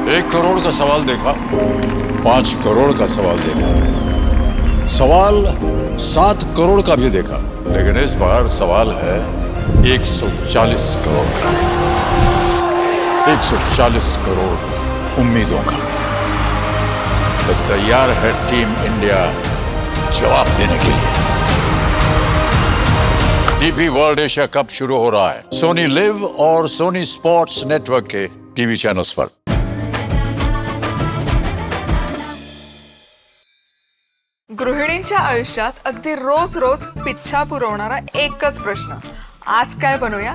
1 करोड़ का सवाल देखा, 5 करोड़ का सवाल देखा, सवाल 7 करोड़ का भी देखा, लेकिन इस बार सवाल है 140 करोड़ का। 140 करोड़ उम्मीदों का। तो तैयार है टीम इंडिया जवाब देने के लिए। डीपी वर्ल्ड एशिया कप शुरू हो रहा है सोनी लिव और सोनी स्पोर्ट्स नेटवर्क के टीवी चैनल्स पर। गृहिणींच्या आयुष्यात अगदी रोज रोज पिच्छा पुरवणारा एकच प्रश्न, आज काय बनवूया?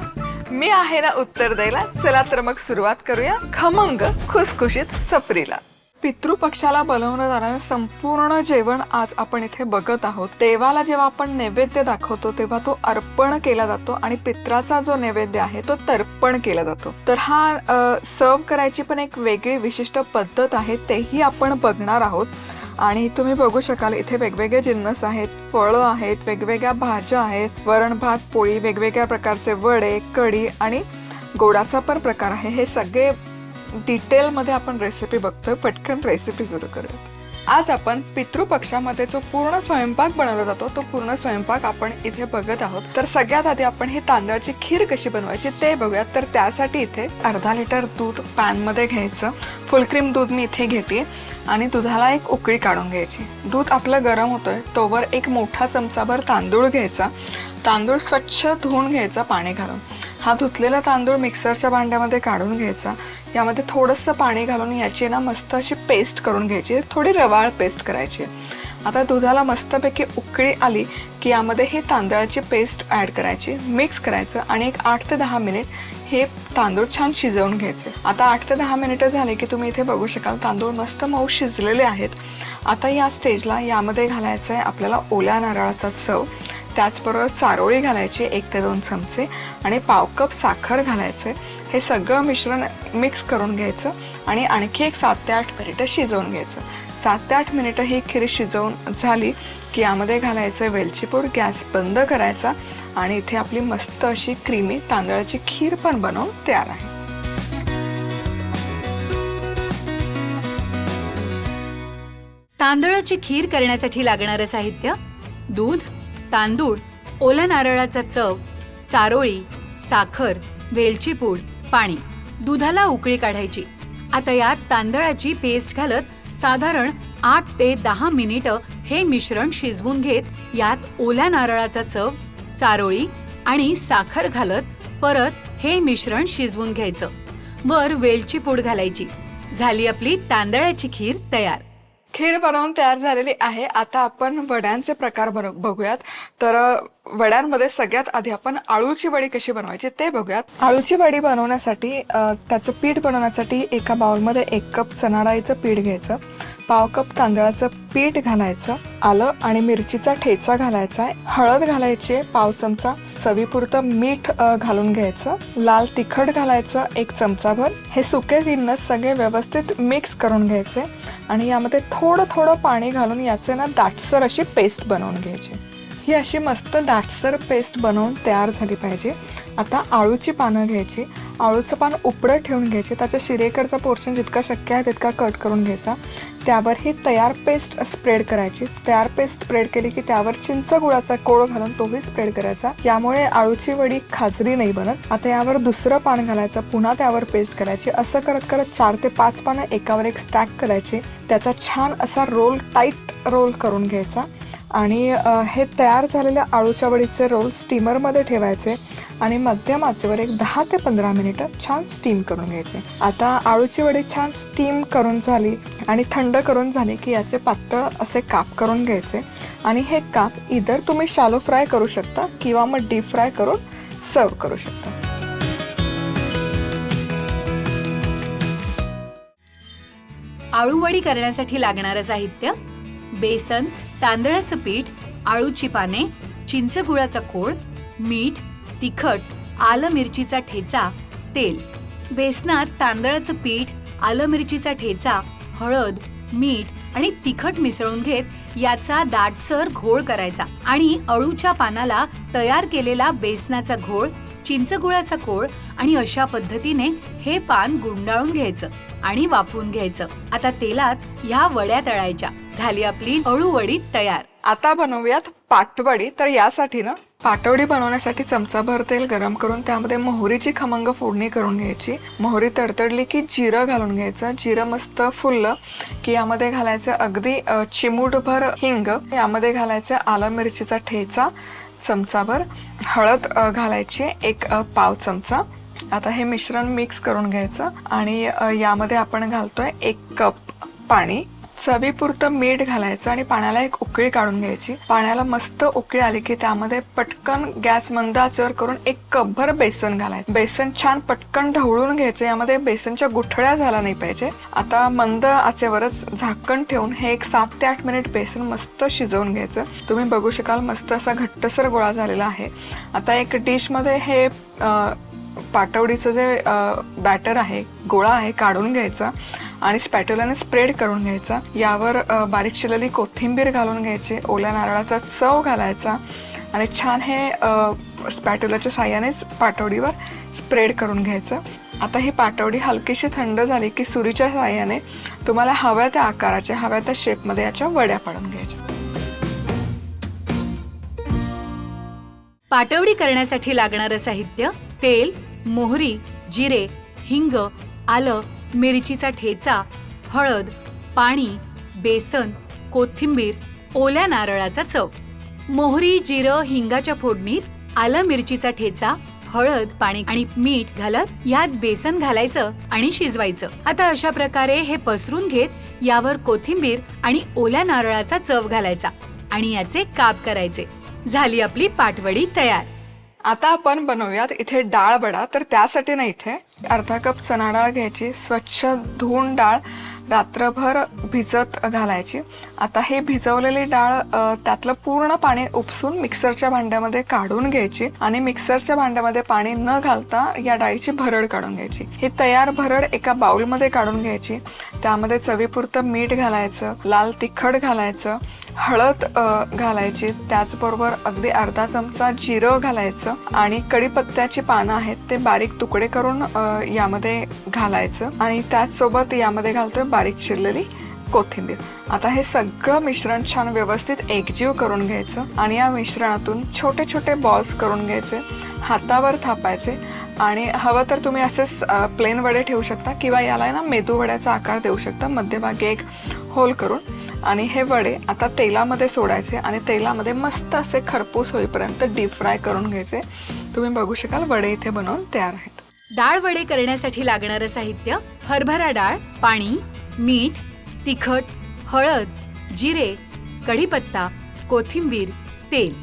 मी आहे ना उत्तर द्यायला. चला तर मग सुरुवात करूया खमंग खुसखुशीत सफरीला. पितृपक्षाला बोलवलं जाणारं संपूर्ण जेवण आज आपण इथे बघत आहोत. देवाला जेव्हा आपण नैवेद्य दाखवतो तेव्हा तो अर्पण केला जातो आणि पित्राचा जो नैवेद्य आहे तो तर्पण केला जातो. तर हा सर्व करायची पण एक वेगळी विशिष्ट पद्धत आहे, तेही आपण बघणार आहोत. आणि तुम्ही बघू शकाल इथे वेगवेगळे जिन्नस आहेत, फळं आहेत, वेगवेगळ्या भाज्या आहेत, वरण भात पोळी, वेगवेगळ्या प्रकारचे वडे, कढी आणि गोडाचा पण प्रकार आहे. हे सगळे डिटेलमध्ये आपण रेसिपी बघतोय. पटकन रेसिपी सुरू करूया. आज आपण पितृपक्षामध्ये जो पूर्ण स्वयंपाक बनवला जातो तो पूर्ण स्वयंपाक आपण इथे बघत आहोत. तर सगळ्यात आधी आपण ही तांदळाची खीर कशी बनवायची ते बघूयात. तर त्यासाठी इथे अर्धा लिटर दूध पॅनमध्ये घ्यायचं. फुल क्रीम दूध मी इथे घेते आणि दुधाला एक उकळी काढून घ्यायची. दूध आपलं गरम होतोय तोवर एक मोठा चमचाभर तांदूळ घ्यायचा. तांदूळ स्वच्छ धुवून घ्यायचा पाणी घालून. हा धुतलेला तांदूळ मिक्सरच्या भांड्यामध्ये काढून घ्यायचा. यामध्ये थोडंसं पाणी घालून याची ना मस्त अशी पेस्ट करून घ्यायची. थोडी रवाळ पेस्ट करायची. आता दुधाला मस्तपैकी उकळी आली की यामध्ये ही तांदळाची पेस्ट ॲड करायची, मिक्स करायचं आणि एक 8 ते 10 मिनिट हे तांदूळ छान शिजवून घ्यायचे. आता 8 ते 10 मिनिटं झाले की तुम्ही इथे बघू शकाल तांदूळ मस्त मऊ शिजलेले आहेत. आता या स्टेजला यामध्ये घालायचं आहे आपल्याला ओल्या नारळाचा चव. त्याचबरोबर चारोळी घालायची 1 ते 2 चमचे आणि पाव कप साखर घालायचे. हे सगळं मिश्रण मिक्स करून घ्यायचं आणि आणखी एक 7 ते 8 मिनिटं शिजवून घ्यायचं. 7 ते 8 मिनिटं ही खीर शिजवून झाली की यामध्ये घालायचं वेलची पूड. गॅस बंद करायचा आणि इथे आपली मस्त अशी क्रीमी तांदळाची खीर पण बनवून तयार आहे. तांदळाची खीर करण्यासाठी लागणारं साहित्य: दूध, तांदूळ, ओल्या नारळाचा चव, चारोळी, साखर, वेलची पूड, पाणी. दुधाला उकळी काढायची. आता यात तांदळाची पेस्ट घालत साधारण 8 ते 10 मिनिटं हे मिश्रण शिजवून घेत यात ओल्या नारळाचा चव, चारोळी आणि साखर घालत परत हे मिश्रण शिजवून घ्यायचं. वर वेलची पूड घालायची. झाली आपली तांदळाची खीर तयार. खीर बनवून तयार झालेली आहे. आता आपण वड्यांचे प्रकार बघूयात. तर वड्यांमध्ये सगळ्यात आधी आपण आळूची वडी कशी बनवायची ते बघूयात. आळूची वडी बनवण्यासाठी त्याचं पीठ बनवण्यासाठी एका बाउलमध्ये 1 कप चणा डाळीचं पीठ घ्यायचं, पाव कप तांदळाचं पीठ घालायचं, आलं आणि मिरचीचा ठेचा घालायचा आहे, हळद घालायची आहे पाव चमचा, चवीपुरतं मीठ घालून घ्यायचं, लाल तिखट घालायचं 1 चमचाभर. हे सुके जिन्नस सगळे व्यवस्थित मिक्स करून घ्यायचे आणि यामध्ये थोडं थोडं पाणी घालून याचे ना दाटसर अशी पेस्ट बनवून घ्यायची. ही अशी मस्त दाटसर पेस्ट बनवून तयार झाली पाहिजे. आता आळूची पानं घ्यायची. आळूचं पान उपडं ठेवून घ्यायचे. त्याच्या शिरेकडचा पोर्शन जितका शक्य आहे तितका कट करून घ्यायचा. त्यावर ही तयार पेस्ट स्प्रेड करायची. तयार पेस्ट स्प्रेड केली की त्यावर चिंच गुळाचा कोळ घालून तोही स्प्रेड करायचा. यामुळे आळूची वडी खाजरी नाही बनत. आता यावर दुसरं पान घालायचं, पुन्हा त्यावर पेस्ट करायची. असं करत करत 4 ते 5 पानं एकावर एक स्टॅक करायचे. त्याचा छान असा रोल, टाईट रोल करून घ्यायचा आणि हे तयार झालेल्या आळूच्या वडीचे रोल स्टीमरमध्ये ठेवायचे आणि मध्यम आचेवर एक 10 ते 15 मिनिटं छान स्टीम करून घ्यायचे. आता आळूची वडी छान स्टीम करून झाली आणि थंड करून झाली की याचे पातळ असे काप करून घ्यायचे आणि हे काप इधर तुम्ही शॅलो फ्राय करू शकता किंवा मग डीप फ्राय करून सर्व करू शकता. आळूवडी करण्यासाठी लागणारं साहित्य: बेसन, तांदळाचं पीठ, आळूची पाने, चिंच गुळाचा कोळ, मीठ, तिखट, आलं मिरचीचा ठेचा, तेल. बेसनात तांदळाचं पीठ, आलं मिरचीचा ठेचा, हळद, मीठ आणि तिखट मिसळून घेत याचा दाटसर घोळ करायचा आणि अळूच्या पानाला तयार केलेला बेसनाचा घोळ चिंचगुळाचा कोळ आणि अशा पद्धतीने हे पान गुंडाळून घ्यायचं आणि वाफवून घ्यायचं. आता तेलात ह्या वड्या तळायच्या. झाली आपली अळूवडी तयार. आता बनवूयात पाटवडी. तर यासाठी ना पाटवडी बनवण्यासाठी चमचाभर तेल गरम करून त्यामध्ये मोहरीची खमंग फोडणी करून घ्यायची. मोहरी तडतडली की जिरं घालून घ्यायचं. जिरं मस्त फुललं की यामध्ये घालायचं अगदी चिमूटभर हिंग. यामध्ये घालायचं आलं मिरचीचा ठेचा चमचाभर. हळद घालायची 1 पाव चमचा. आता हे मिश्रण मिक्स करून घ्यायचं आणि यामध्ये आपण घालतोय 1 कप पाणी. चवीपुरतं मीठ घालायचं आणि पाण्याला एक उकळी काढून घ्यायची. पाण्याला मस्त उकळी आली की त्यामध्ये पटकन गॅस मंद आचेवर करून 1 कपभर बेसन घालायचं. बेसन छान पटकन ढवळून घ्यायचं. यामध्ये बेसनच्या गुठळ्या झाला नाही पाहिजे. आता मंद आचेवरच झाकण ठेवून हे 7 ते 8 मिनिट बेसन मस्त शिजवून घ्यायचं. तुम्ही बघू शकाल मस्त असा घट्टसर गोळा झालेला आहे. आता एक डिशमध्ये हे पाटवडीचं जे बॅटर आहे, गोळा आहे, काढून घ्यायचा आणि स्पॅट्युलाने स्प्रेड करून घ्यायचा. यावर बारीक चिरलेली कोथिंबीर घालून घ्यायची. ओल्या नारळाचा चव घालायचा आणि छान हे स्पॅट्युलाच्या साह्यानेच पाटवडीवर स्प्रेड करून घ्यायचं. आता ही पाटवडी हलकीशी थंड झाली की सुरीच्या साह्याने तुम्हाला हव्या त्या आकाराच्या, हव्या त्या शेपमध्ये याच्या वड्या पाडून घ्यायच्या. पाटवडी करण्यासाठी लागणारं साहित्य: तेल, मोहरी, जिरे, हिंग, आलं, मिरचीचा ठेचा, हळद, पाणी, बेसन, कोथिंबीर, ओल्या नारळाचा चव. मोहरी, जिरं, हिंगाच्या फोडणीत आलं मिरचीचा ठेचा, हळद, पाणी आणि मीठ घालत यात बेसन घालायचं आणि शिजवायचं. आता अशा प्रकारे हे पसरून घेत यावर कोथिंबीर आणि ओल्या नारळाचा चव घालायचा आणि याचे काप करायचे. झाली आपली पाटवडी तयार. आता आपण बनवूयात इथे डाळ वडा. तर त्यासाठी ना इथे अर्धा कप चणा डाळ घ्यायची. स्वच्छ धुवून डाळ रात्रभर भिजत घालायची. आता हे भिजवलेली डाळ त्यातलं पूर्ण पाणी उपसून मिक्सरच्या भांड्यामध्ये काढून घ्यायची आणि मिक्सरच्या भांड्यामध्ये पाणी न घालता या डाळीची भरड काढून घ्यायची. ही तयार भरड एका बाउलमध्ये काढून घ्यायची. त्यामध्ये चवीपुरतं मीठ घालायचं, लाल तिखट घालायचं, हळद घालायची, त्याचबरोबर अगदी अर्धा चमचा जिरं घालायचं आणि कढीपत्त्याची पानं आहेत ते बारीक तुकडे करून यामध्ये घालायचं आणि त्याचसोबत यामध्ये घालतोय बारीक चिरलेली कोथिंबीर. आता हे सगळं मिश्रण छान व्यवस्थित एकजीव करून घ्यायचं आणि या मिश्रणातून छोटे छोटे बॉल्स करून घ्यायचे. हातावर थापायचे आणि हवं तर तुम्ही असेच प्लेन वडे ठेवू शकता किंवा याला ना मेदू वड्याचा आकार देऊ शकता. मध्यभागी एक होल करून आणि हे वडे आता तेलामध्ये सोडायचे आणि तेलामध्ये मस्त असे खरपूस होईपर्यंत डीप फ्राय करून घ्यायचे. तुम्ही बघू शकाल वडे इथे बनवून तयार आहेत. डाळ वडे करण्यासाठी लागणारं साहित्य: हरभरा डाळ, पाणी, मीठ, तिखट, हळद, जिरे, कढीपत्ता, कोथिंबीर, तेल.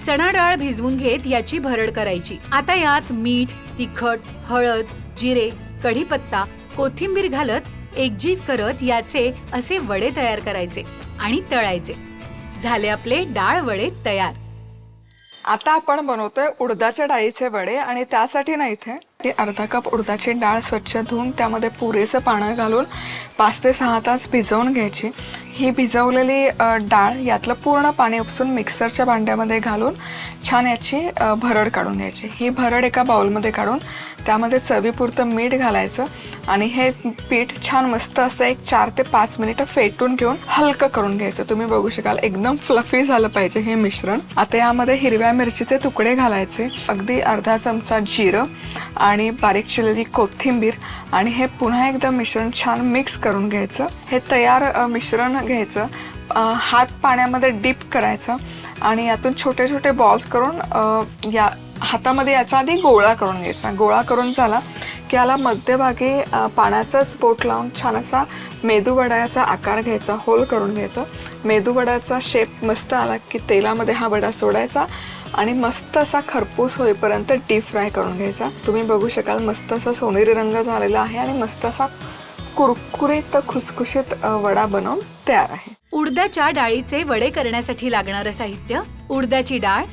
चणा डाळ भिजवून घेत याची भरड करायची. आता यात मीठ, तिखट, हळद, जिरे, कढीपत्ता, कोथिंबीर घालत एकजीव करत याचे असे वडे तयार करायचे आणि तळायचे. झाले आपले डाळ वडे तयार. आता आपण बनवतोय उडदाच्या डाळीचे वडे आणि त्यासाठी ना इथे अर्धा कप उडदाची डाळ स्वच्छ धुवून त्यामध्ये पुरेसं पाणी घालून 5 ते 6 तास भिजवून घ्यायची. ही भिजवलेली डाळ यातलं पूर्ण पाणी उपसून मिक्सरच्या भांड्यामध्ये घालून छान याची भरड काढून घ्यायची. ही भरड एका बाउलमध्ये काढून त्यामध्ये चवीपुरतं मीठ घालायचं आणि हे पीठ छान मस्त असं 4 ते 5 मिनिटं फेटून घेऊन हलकं करून घ्यायचं. तुम्ही बघू शकाल एकदम फ्लफी झालं पाहिजे हे मिश्रण. आता यामध्ये हिरव्या मिरचीचे तुकडे घालायचे, अगदी अर्धा चमचा जिरं आणि बारीक चिरलेली कोथिंबीर आणि हे पुन्हा एकदा मिश्रण छान मिक्स करून घ्यायचं. हे तयार मिश्रण घ्यायचं, हात पाण्यामध्ये डीप करायचं आणि यातून छोटे छोटे बॉल्स करून या हातामध्ये याचा आधी गोळा करून घ्यायचा. गोळा करून झाला की याला मध्यभागी पाण्याचाच बोट लावून छान असा मेदू वड्याचा आकार घ्यायचा, होल करून घ्यायचा. मेदू वड्याचा शेप मस्त आला की तेलामध्ये हा वडा सोडायचा आणि मस्त असा खरपूस होईपर्यंत डीप फ्राय करून घ्यायचा. तुम्ही बघू शकाल मस्त असा सोनेरी रंग झालेला आहे आणि मस्त असा कुरकुरीत खुसखुशीत वडा बनवून तयार आहे. उडदाच्या डाळीचे वडे करण्यासाठी लागणारं साहित्य: उडदाची डाळ,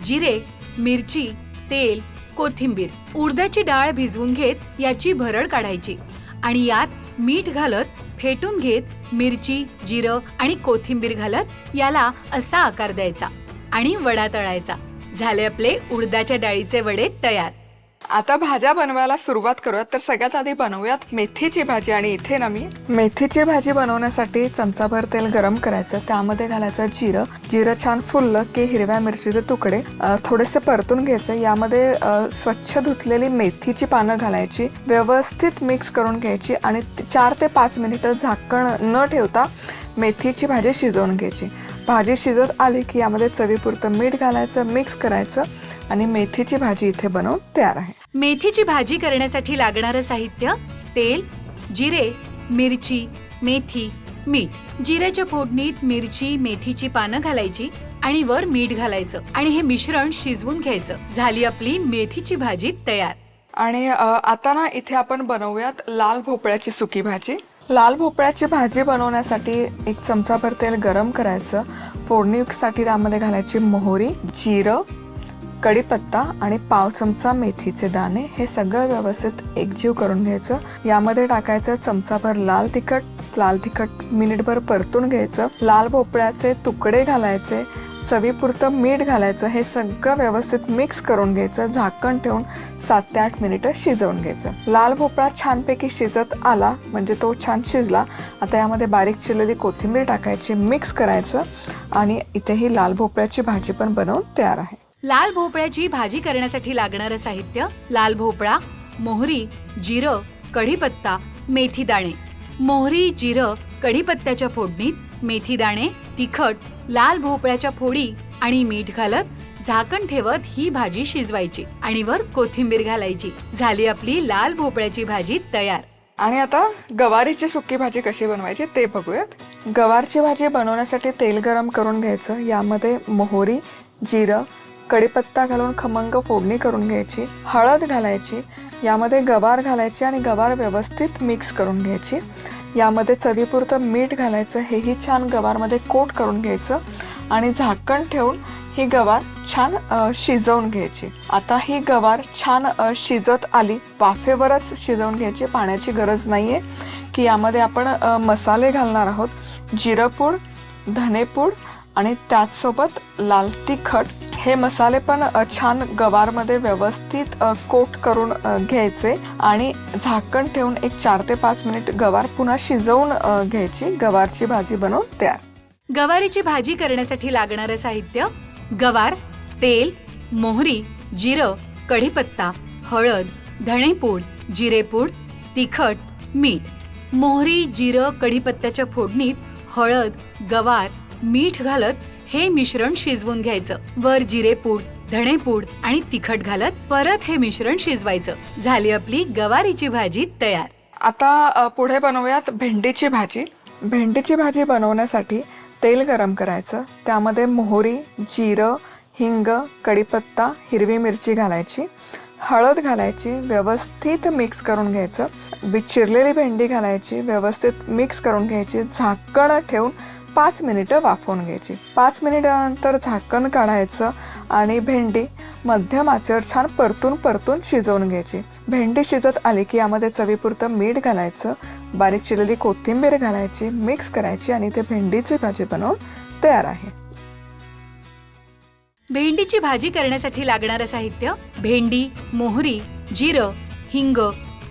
जिरे, मिरची, तेल, कोथिंबीर. उडदाची डाळ भिजवून घेत याची भरड काढायची आणि यात मीठ घालत फेटून घेत मिरची, जिरं आणि कोथिंबीर घालत याला असा आकार द्यायचा आणि वडा तळायचा. झाले आपले उडदाच्या डाळीचे वडे तयार. आता भाज्या बनवायला सुरुवात करूयात. तर सगळ्यात आधी बनवूयात मेथीची भाजी. आणि इथे ना मी मेथीची भाजी बनवण्यासाठी चमचाभर तेल गरम करायचं, त्यामध्ये घालायचं जिरं छान फुललं की हिरव्या मिरचीचे तुकडे थोडेसे परतून घ्यायचं. यामध्ये स्वच्छ धुतलेली मेथीची पानं घालायची, व्यवस्थित मिक्स करून घ्यायची आणि 4 ते 5 मिनिटं झाकण न ठेवता मेथीची भाजी शिजवून घ्यायची. भाजी शिजत आली की यामध्ये चवीपुरतं मीठ घालायचं, मिक्स करायचं आणि मेथीची भाजी इथे बनवून तयार आहे. मेथीची भाजी करण्यासाठी लागणारं साहित्य: तेल, जिरे, मिरची, मेथी, मीठ. जिऱ्याच्या फोडणीत मिरची, मेथीची पानं घालायची आणि वर मीठ घालायचं आणि हे मिश्रण शिजवून घ्यायचं. झाली आपली मेथीची भाजी तयार. आणि आता ना इथे आपण बनवूयात लाल भोपळ्याची सुकी भाजी. लाल भोपळ्याची भाजी बनवण्यासाठी 1 चमचाभर तेल गरम करायचं. फोडणीसाठी त्यामध्ये घालायची मोहरी, जिरं, कढीपत्ता आणि पाव चमचा मेथीचे दाणे. हे सगळं व्यवस्थित एकजीव करून घ्यायचं. यामध्ये टाकायचं चमचाभर लाल तिखट मिनिटभर परतून घ्यायचं. लाल भोपळ्याचे तुकडे घालायचे, चवीपुरतं मीठ घालायचं. हे सगळं व्यवस्थित मिक्स करून घ्यायचं. झाकण ठेवून 7 ते 8 मिनिटं शिजवून घ्यायचं. लाल भोपळा छानपैकी शिजत आला म्हणजे तो छान शिजला. आता यामध्ये बारीक चिरलेली कोथिंबीर टाकायची, मिक्स करायचं आणि इथे ही लाल भोपळ्याची भाजी पण बनवून तयार आहे. लाल भोपळ्याची भाजी करण्यासाठी लागणारं साहित्य: लाल भोपळा, मोहरी, जिरं, कढीपत्ता, मेथी दाणे. मोहरी, जिरं, कढीपत्त्याच्या फोडणीत मेथी दाणे, तिखट, लाल भोपळ्याच्या फोडी आणि मीठ घालत झाकण ठेवत ही भाजी शिजवायची आणि वर कोथिंबीर घालायची. झाली आपली लाल भोपळ्याची भाजी तयार. आणि आता गवारीची सुकी भाजी कशी बनवायची ते बघूयात. गवारची भाजी बनवण्यासाठी तेल गरम करून घ्यायचं. यामध्ये मोहरी, जिरं, कढीपत्ता घालून खमंग फोडणी करून घ्यायची. हळद घालायची, यामध्ये गवार घालायची आणि गवार व्यवस्थित मिक्स करून घ्यायची. यामध्ये चवीपुरतं मीठ घालायचं. हेही छान गवारमध्ये कोट करून घ्यायचं आणि झाकण ठेवून ही गवार छान शिजवून घ्यायची. आता ही गवार छान शिजत आली, वाफेवरच शिजवून घ्यायची, पाण्याची गरज नाही आहे. की यामध्ये आपण मसाले घालणार आहोत. जिरंपूड, धनेपूड आणि त्याचसोबत लाल तिखट. हे मसाले पण छान गवारमध्ये व्यवस्थित कोट करून घ्यायचे आणि झाकण ठेवून 4 ते 5 मिनिट गवार पुन्हा शिजवून घ्यायची. गवारची भाजी बनवून तयार. गवारीची भाजी करण्यासाठी लागणारं साहित्य: गवार, तेल, मोहरी, जिरं, कढीपत्ता, हळद, धणेपूड, जिरेपूड, तिखट, मीठ. मोहरी, जिरं, कढीपत्त्याच्या फोडणीत हळद, गवार, मीठ घालत हे मिश्रण शिजवून घ्यायचं. वर जिरेपूड, धणेपूड आणि तिखट घालत परत हे मिश्रण शिजवायचं. झाली आपली गवारीची भाजी तयार. आता पुढे बनवूयात भेंडीची भाजी. भेंडीची भाजी बनवण्यासाठी तेल गरम करायचं. त्यामध्ये मोहरी, जिरं, हिंग, कढीपत्ता, हिरवी मिरची घालायची, हळद घालायची, व्यवस्थित मिक्स करून घ्यायचं. चिरलेली भेंडी घालायची, व्यवस्थित मिक्स करून घ्यायची. झाकण ठेवून 5 मिनिटं वाफवून घ्यायची. 5 मिनिटानंतर झाकण काढायचं आणि भेंडी मध्यम आचेवर छान परतून शिजवून घ्यायची. भेंडी शिजत आली की यामध्ये चवीपुरतं मीठ घालायचं, बारीक चिरलेली कोथिंबीर घालायची, मिक्स करायची आणि ते भेंडीची भाजी बनवून तयार आहे. भेंडीची भाजी करण्यासाठी लागणारं साहित्य: भेंडी, मोहरी, जिरं, हिंग,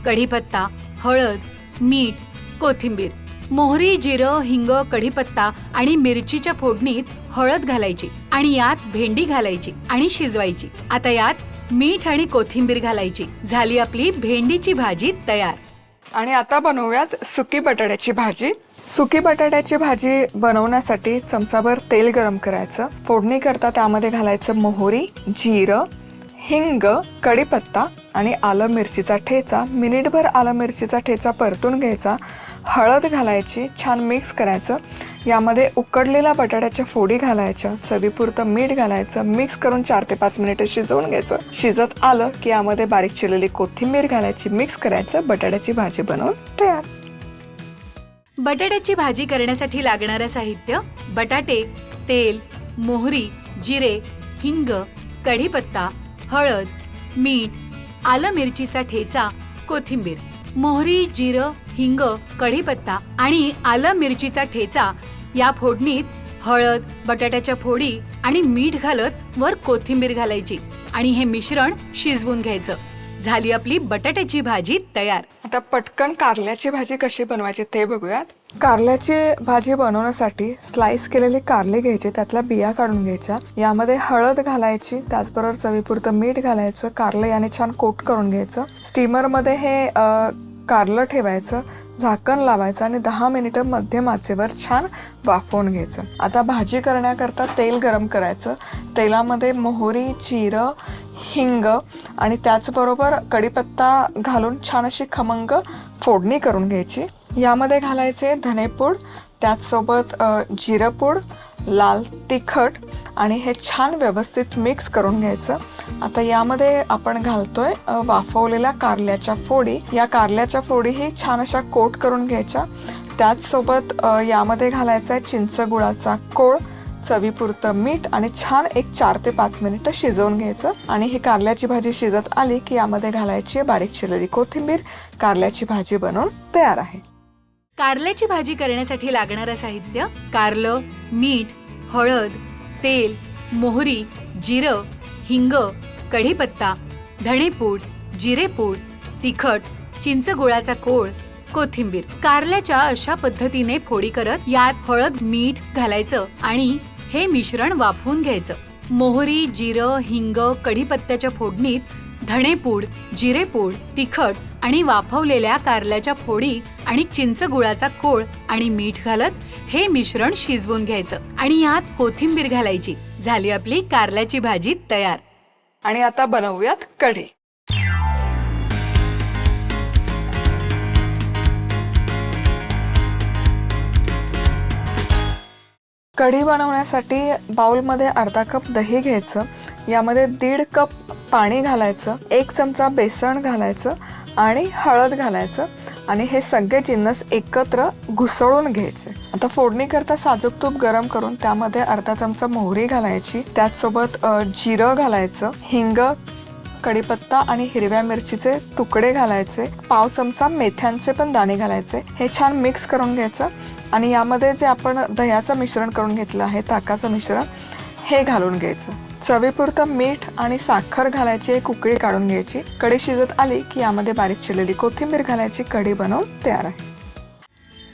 कढीपत्ता, हळद, मीठ, कोथिंबीर. मोहरी, जिरं, हिंग, कढीपत्ता आणि मिरचीच्या फोडणीत हळद घालायची आणि यात भेंडी घालायची आणि शिजवायची. आता यात मीठ आणि कोथिंबीर घालायची. झाली आपली भेंडीची भाजी तयार. आणि आता बनवूयात सुकी बटाट्याची भाजी. सुकी बटाट्याची भाजी बनवण्यासाठी चमचाभर तेल गरम करायचं. फोडणी करता त्यामध्ये घालायचं मोहरी, जिरं, हिंग, कढीपत्ता आणि आलं मिरचीचा ठेचा. मिनिटभर आलं मिरचीचा ठेचा परतून घ्यायचा. हळद घालायची, छान मिक्स करायचं. यामध्ये उकडलेल्या बटाट्याच्या फोडी घालायच्या, चवीपुरतं मीठ घालायचं, मिक्स करून 4 ते 5 मिनिटं शिजवून घ्यायचं. शिजत आलं की यामध्ये बारीक चिरलेली कोथिंबीर घालायची, मिक्स करायचं. बटाट्याची भाजी बनवून तयार. बटाट्याची भाजी करण्यासाठी लागणारं साहित्य: बटाटे, तेल, मोहरी, जिरे, हिंग, कढीपत्ता, हळद, मीठ, आलं मिरचीचा ठेचा, कोथिंबीर. मोहरी, जिरं, हिंग, कढीपत्ता आणि आलं मिरचीचा ठेचा या फोडणीत हळद, बटाट्याच्या फोडी आणि मीठ घालत वर कोथिंबीर घालायची आणि हे मिश्रण शिजवून घ्यायचं. झाली आपली बटाट्याची भाजी तयार. आता पटकन कारल्याची भाजी कशी बनवायची ते बघूयात. कारल्याची भाजी बनवण्यासाठी स्लाइस केलेले कारले घ्यायचे, त्यातल्या बिया काढून घ्यायच्या. यामध्ये हळद घालायची, त्याचबरोबर चवीपुरतं मीठ घालायचं. कारलं याने छान कोट करून घ्यायचं. स्टीमरमध्ये हे कारलं ठेवायचं, झाकण लावायचं आणि 10 मिनिटं मध्यम आचेवर छान वाफवून घ्यायचं. आता भाजी करण्याकरता तेल गरम करायचं. तेलामध्ये मोहरी, जिरं, हिंग आणि त्याचबरोबर कढीपत्ता घालून छान अशी खमंग फोडणी करून घ्यायची. यामध्ये घालायचे धनेपूड, त्याचसोबत जिरंपूड, लाल तिखट आणि हे छान व्यवस्थित मिक्स करून घ्यायचं. आता यामध्ये आपण घालतोय वाफवलेल्या कारल्याच्या फोडी. या कारल्याच्या फोडीही छान अशा कोट करून घ्यायच्या. त्याचसोबत यामध्ये घालायचा आहे चिंच गुळाचा कोळ, चवीपुरतं मीठ आणि छान एक 4 ते 5 मिनिटं शिजवून घ्यायचं. आणि ही कारल्याची भाजी शिजत आली की यामध्ये घालायची बारीक चिरलेली कोथिंबीर. कारल्याची भाजी बनवून तयार आहे. कारल्याची भाजी करण्यासाठी लागणारं साहित्य: कारलं, मीठ, हळद, तेल, मोहरी, जिरं, हिंग, कढीपत्ता, धणेपूड, जिरेपूड, तिखट, चिंच गुळाचा कोळ, कोथिंबीर. कारल्याच्या अशा पद्धतीने फोडी करत यात हळद, मीठ घालायचं आणि हे मिश्रण वाफवून घ्यायचं. मोहरी, जिरं, हिंग, कढीपत्त्याच्या फोडणीत धणेपूड, जिरेपूड, तिखट आणि वाफवलेल्या कारल्याच्या फोडी आणि चिंच गुळाचा कोळ आणि मीठ घालत हे मिश्रण शिजवून घ्यायचं आणि यात कोथिंबीर घालायची. झाली आपली कारल्याची भाजी तयार. आणि आता बनवूयात कढी. कढी बनवण्यासाठी बाउलमध्ये अर्धा कप दही घ्यायचं. यामध्ये 1.5 कप पाणी घालायचं, 1 चमचा बेसन घालायचं आणि हळद घालायचं आणि हे सगळे जिन्नस एकत्र घुसळून घ्यायचे. आता फोडणी करता साजूक तूप गरम करून त्यामध्ये अर्धा चमचा मोहरी घालायची, त्याचसोबत जिरं घालायचं, हिंग, कढीपत्ता आणि हिरव्या मिरचीचे तुकडे घालायचे, पाव चमचा मेथ्यांचे पण दाणे घालायचे. हे छान मिक्स करून घ्यायचं आणि यामध्ये जे आपण दह्याचं मिश्रण करून घेतलं आहे, ताकाचं मिश्रण, हे घालून घ्यायचं. चवीपुरतं मीठ आणि साखर घालायची, एक उकळी काढून घ्यायची. कढी शिजत आली की यामध्ये बारीक चिरलेली कोथिंबीर घालायची. कढी बनवून तयार आहे.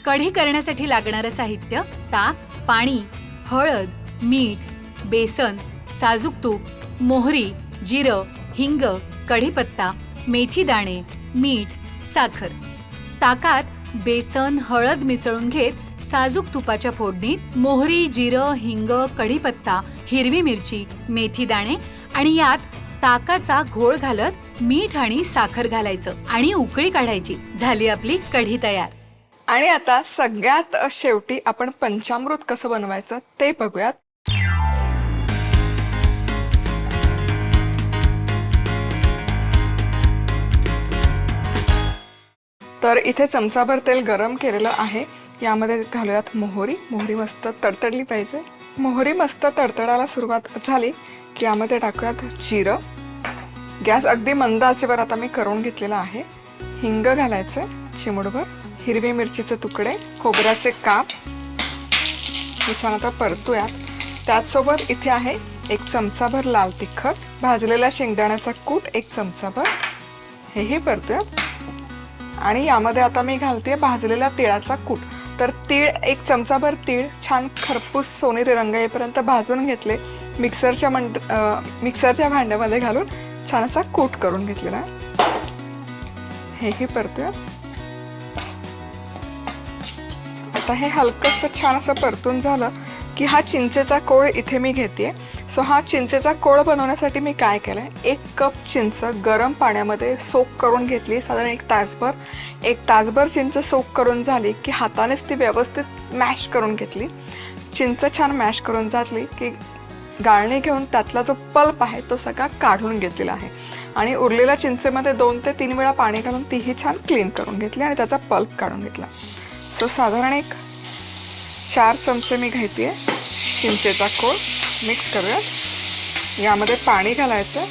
कढी करण्यासाठी लागणारं साहित्य: ताक, पाणी, हळद, मीठ, बेसन, साजूक तूप, मोहरी, जिरं, हिंग, कढीपत्ता, मेथी दाणे, मीठ, साखर. ताकात बेसन, हळद मिसळून घेत साजूक तुपाच्या फोडणीत मोहरी, जिरं, हिंग, कढीपत्ता, हिरवी मिरची, मेथी दाणे आणि यात ताकाचा घोळ घालत मीठ आणि साखर घालायचं आणि उकळी काढायची. झाली आपली कढी तयार. आणि आता सगळ्यात शेवटी आपण पंचामृत कसं बनवायचं ते बघूयात. तर इथे चमचाभर तेल गरम केलेलं आहे. यामध्ये घालूयात मोहरी. मोहरी मस्त तडतडली पाहिजे. मोहरी मस्त तडतडायला सुरुवात झाली की यामध्ये टाकूयात जिरं. गॅस अगदी मंद आचेवर आता मी करून घेतलेला आहे. हिंग घालायचं चिमूटभर, हिरवी मिरचीचे तुकडे, खोबऱ्याचे काप हे छान आता परतूयात. त्याचसोबत इथे आहे 1 चमचाभर लाल तिखट, भाजलेल्या शेंगदाण्याचा कूट 1 चमचाभर, हेही परतूयात. आणि यामध्ये आता मी घालते भाजलेला तिळाचा कूट. तर तीळ 1 चमचाभर तीळ छान खरपूस सोनेरी रंग येईपर्यंत भाजून घेतले. मिक्सरच्या भांड्यामध्ये घालून छान असा कूट करून घेतलेला आहे. हेही परतूयात. आता हे हलकंसं छान असं परतून झालं की हा चिंचेचा कोळ इथे मी घेते. सो हा चिंचेचा कोळ बनवण्यासाठी मी काय केलंय, 1 कप चिंच गरम पाण्यामध्ये सोक करून घेतली साधारण 1 तासभर. 1 तासभर चिंच सोक करून झाली की हातानेच ती व्यवस्थित मॅश करून घेतली. चिंच छान मॅश करून झाली की गाळणी घेऊन त्यातला जो पल्प आहे तो सगळा काढून घेतलेला आहे आणि उरलेल्या चिंचेमध्ये 2 ते 3 वेळा पाणी घालून तीही छान क्लीन करून घेतली आणि त्याचा पल्प काढून घेतला. सो साधारण 4 चमचे मी घेते चिंचेचा कोळ. मिक्स करूया. यामध्ये पाणी घालायचं.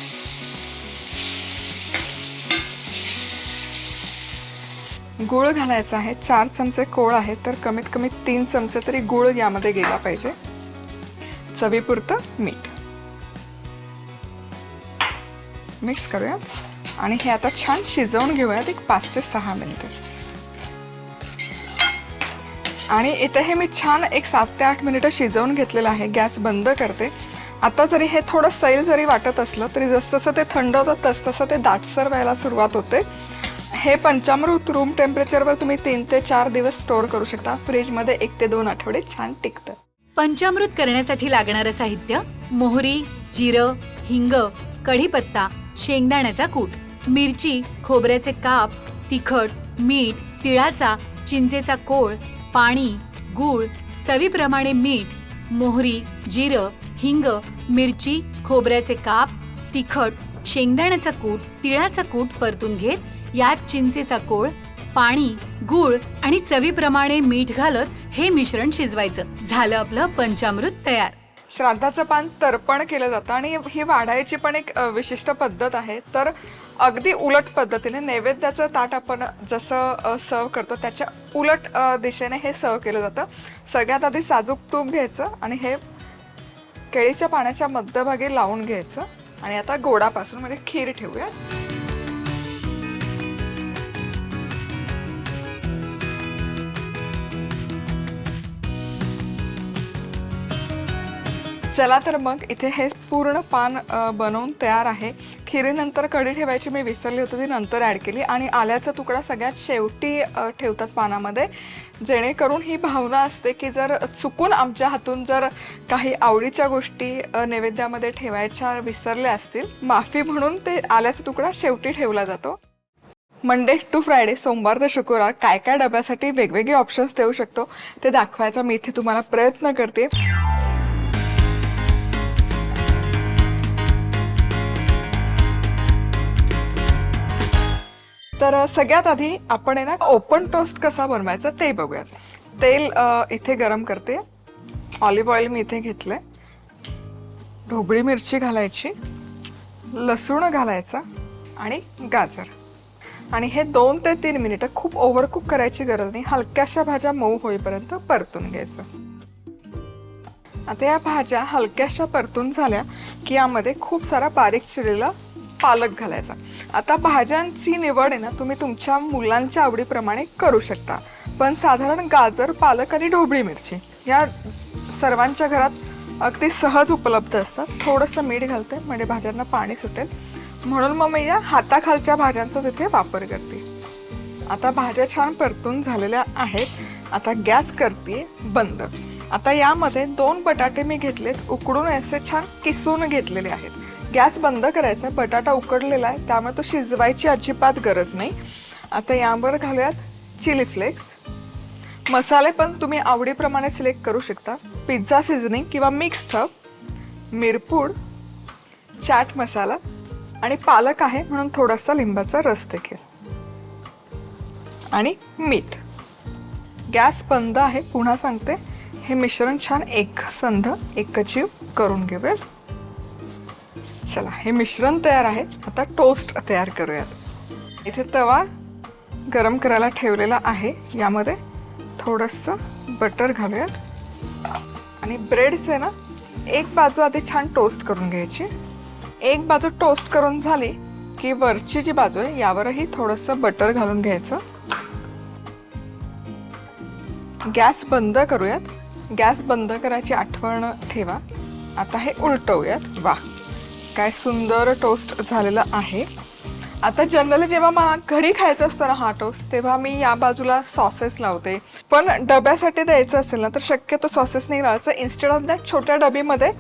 गूळ घालायचा आहे. 4 चमचे कोळ आहे तर कमीत कमी 3 चमचे तरी गूळ यामध्ये गेला पाहिजे. चवीपुरतं मीठ. मिक्स करूया आणि हे आता छान शिजवून घेऊयात एक 5 ते 6 मिनिटं. आणि इथे हे मी छान एक 7 ते 8 मिनिटं शिजवून घेतलेलं आहे. गॅस बंद करते. आता जरी हे थोडं सैल जरी वाटत असलं तरी जसं ते थंड होतं तसं ते दाटसर व्हायला सुरुवात होते. हे पंचामृत रूम टेम्परेचरवर तुम्ही 3 ते 4 दिवस स्टोअर करू शकता. फ्रीजमध्ये 1 ते 2 आठवडे छान टिकतं. पंचामृत करण्यासाठी लागणारं साहित्य: मोहरी, जिरं, हिंग, कढीपत्ता, शेंगदाण्याचा कूट, मिरची, खोबऱ्याचे काप, तिखट, मीठ, तिळाचा, चिंचेचा कोळ, पाणी, गूळ, चवीप्रमाणे मीठ, मोहरी, जिरं, हिंग, मिरची, खोबऱ्याचे काप, तिखट, शेंगदाण्याचा कूट, तिळाचा कूट परतून घेत यात चिंचेचा कोळ, पाणी, गूळ आणि चवीप्रमाणे मीठ घालत हे मिश्रण शिजवायचं. झालं आपलं पंचामृत तयार. श्राद्धाचं पान तर्पण केलं जातं आणि ही वाढायची पण एक विशिष्ट पद्धत आहे. तर अगदी उलट पद्धतीने नैवेद्याचं ताट आपण जसं सर्व करतो त्याच्या उलट दिशेने हे सर्व केलं जातं. सगळ्यात आधी साजूक तूप घ्यायचं आणि हे केळीच्या पाण्याच्या मध्यभागी लावून घ्यायचं. आणि आता गोडापासून म्हणजे खीर ठेवूया. चला तर मग इथे हे पूर्ण पान बनवून तयार आहे. खिरीनंतर कढी ठेवायची मी विसरली होती, ती नंतर ॲड केली. आणि आल्याचा तुकडा सगळ्यात शेवटी ठेवतात पानामध्ये, जेणेकरून ही भावना असते की जर चुकून आमच्या हातून जर काही आवडीच्या गोष्टी नैवेद्यामध्ये ठेवायच्या विसरल्या असतील, माफी म्हणून ते आल्याचा तुकडा शेवटी ठेवला जातो. मंडे टू फ्रायडे, सोमवार ते शुक्रवार काय काय डब्यासाठी वेगवेगळे ऑप्शन्स देऊ शकतो ते दाखवायचा मी इथे तुम्हाला प्रयत्न करते. तर सगळ्यात आधी आपण आहे ना ओपन टोस्ट कसा बनवायचा ते बघूयात. तेल इथे गरम करते. ऑलिव्ह ऑइल मी इथे घेतलंय. ढोबळी मिरची घालायची, लसूण घालायचा आणि गाजर. आणि हे 2 ते 3 मिनिटं, खूप ओव्हरकुक करायची गरज नाही, हलक्याशा भाज्या मऊ होईपर्यंत परतून घ्यायचं. आता या भाज्या हलक्याशा परतून झाल्या की यामध्ये खूप सारा बारीक चिरलेला पालक घालायचा. आता भाज्यांची निवड आहे ना तुम्ही तुमच्या मुलांच्या आवडीप्रमाणे करू शकता, पण साधारण गाजर, पालक आणि ढोबळी मिरची या सर्वांच्या घरात अगदी सहज उपलब्ध असतात. थोडंसं मीठ घालते म्हणजे भाज्यांना पाणी सुटेल, म्हणून मग मी या हाताखालच्या भाज्यांचा तिथे वापर करते. आता भाज्या छान परतून झालेल्या आहेत. आता गॅस करते बंद. आता यामध्ये 2 बटाटे मी घेतलेत, उकडून असे छान किसून घेतलेले आहेत. गॅस बंद करायचा. बटाटा उकडलेला आहे त्यामुळे तो शिजवायची अजिबात गरज नाही. आता यावर घालूयात चिली फ्लेक्स. मसाले पण तुम्ही आवडीप्रमाणे सिलेक्ट करू शकता. पिझ्झा सीझनिंग किंवा मिक्स्ड हर्ब, मिरपूड, चाट मसाला आणि पालक आहे म्हणून थोडासा लिंबाचा रस देखील आणि मीठ. गॅस बंद आहे. पुन्हा सांगते, हे मिश्रण छान एकसंध एकजीव करून घेऊयात. चला, हे मिश्रण तयार आहे. आता टोस्ट तयार करूयात. इथे तवा गरम करायला ठेवलेला आहे. यामध्ये थोडंसं बटर घालूयात आणि ब्रेडचे ना एक बाजू आधी छान टोस्ट करून घ्यायची. एक बाजू टोस्ट करून झाली की वरची जी बाजू आहे यावरही थोडंसं बटर घालून घ्यायचं. गॅस बंद करूयात. गॅस बंद करायची आठवण ठेवा. आता हे उलटवूयात. वा, काय सुंदर टोस्ट झालेला आहे. आता जनरली जेव्हा मला घरी खायचं असतं ना हा टोस्ट, तेव्हा मी या बाजूला सॉसेस लावते, पण डब्यासाठी द्यायचं असेल ना तर शक्यतो सॉसेस नाही लावायचं. इन्स्टेड ऑफ दॅट छोट्या डबीमध्ये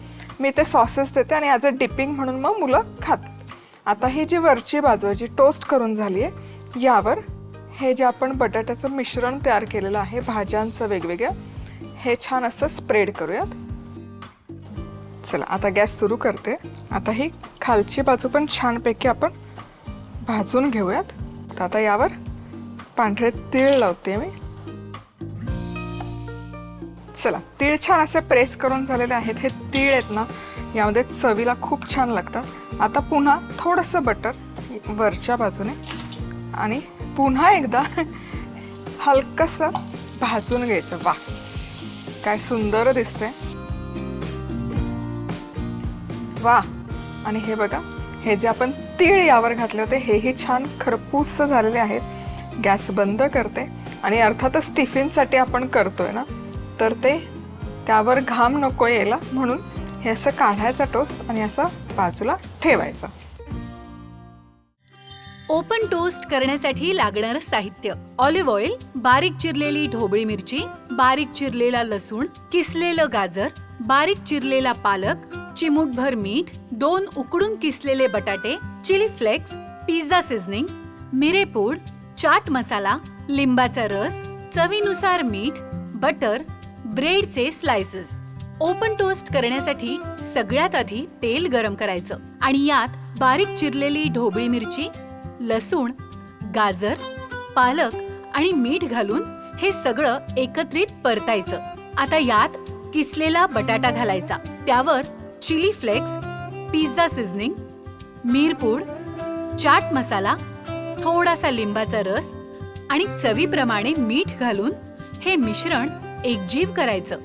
मी ते सॉसेस देते आणि ॲज अ डिपिंग म्हणून मग मुलं खातात. आता ही जी वरची बाजू आहे जी टोस्ट करून झाली आहे, यावर हे जे आपण बटाट्याचं मिश्रण तयार केलेलं आहे भाज्यांचं वेगवेगळ्या, हे छान असं स्प्रेड करूयात. चला, आता गॅस सुरू करते. आता ही खालची बाजू पण छानपैकी आपण भाजून घेऊयात. तर आता यावर पांढरे तीळ लावते मी. चला, तीळ छान असे प्रेस करून झालेले आहेत. हे तीळ आहेत ना यामध्ये चवीला खूप छान लागतात. आता पुन्हा थोडंसं बटर वरच्या बाजूने आणि पुन्हा एकदा हलकंसं भाजून घ्यायचं. वा, काय सुंदर दिसतंय. वा, आणि हे बघा हे जे आपण तीळ यावर घातले होते हेही छान खरपूस झालेले आहेत. गॅस बंद करते आणि अर्थातच टिफिनसाठी आपण करतोय ना, तर ते त्यावर घाम नको यायला म्हणून हे असं काढायचा टोस्ट आणि असं बाजूला ठेवायचा. ओपन टोस्ट करण्यासाठी लागणारं साहित्य: ऑलिव्ह ऑइल, बारीक चिरलेली ढोबळी मिरची, बारीक चिरलेला लसूण, किसलेलं गाजर, बारीक चिरलेला पालक, चिमूटभर मीठ, 2 उकडून किसलेले बटाटे, चिली फ्लेक्स, पिझ्झा सीझनिंग, मिरेपूड, चाट मसाला, लिंबाचा रस, चवीनुसार मीठ, बटर, ब्रेडचे स्लाइसेस. ओपन टोस्ट करण्यासाठी सगळ्यात आधी तेल गरम करायचं आणि यात बारीक चिरलेली ढोबळी मिरची, लसूण, गाजर, पालक आणि मीठ घालून हे सगळं एकत्रित परतायचं. आता यात किसलेला बटाटा घालायचा, त्यावर चिली फ्लेक्स, पिझ्झा सीझनिंग, मिरपूड, चाट मसाला, थोडासा लिंबाचा रस आणि चवीप्रमाणे मीठ घालून हे मिश्रण एकजीव करायचं.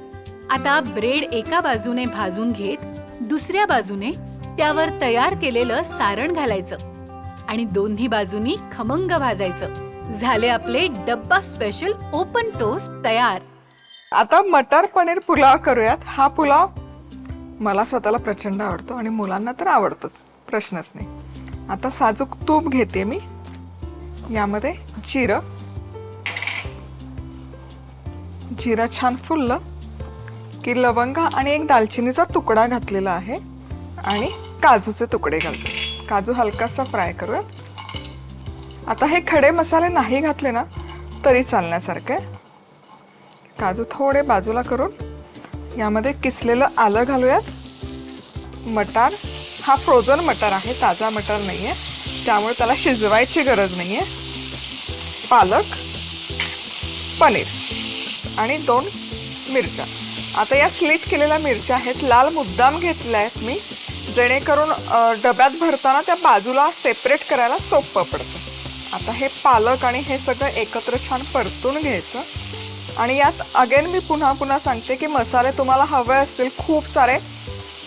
आता ब्रेड एका बाजूने भाजून घेत दुसऱ्या बाजूने त्यावर तयार केलेलं सारण घालायचं आणि दोन्ही बाजूनी खमंग भाजायचं. झाले आपले डब्बा स्पेशल ओपन टोस्ट तयार. आता मटर पनीर पुलाव करूयात. हा पुलाव मला स्वतःला प्रचंड आवडतो आणि मुलांना तर आवडतोच, प्रश्नच नाही. आता साजूक तूप घेते मी. यामध्ये जिरं छान फुललं की लवंग आणि एक दालचिनीचा तुकडा घातलेला आहे आणि काजूचे तुकडे घालते. काजू हलकासा फ्राय करूयात. आता हे खडे मसाले नाही घातले ना तरी चालण्यासारखे आहे. काजू थोडे बाजूला करून यामध्ये किसलेलं आलं घालूयात. मटार, हा फ्रोझन मटार आहे, ताजा मटार नाही आहे, त्यामुळे त्याला शिजवायची गरज नाही आहे. पालक, पनीर आणि 2 मिरच्या. आता या स्लिट केलेल्या मिरच्या आहेत, लाल मुद्दाम घेतल्या आहेत मी, जेणेकरून डब्यात भरताना त्या बाजूला सेपरेट करायला सोपं पडतं. आता हे पालक आणि हे सगळं एकत्र छान परतून घ्यायचं. आणि यात अगेन मी पुन्हा सांगते की मसाले तुम्हाला हवे असतील खूप सारे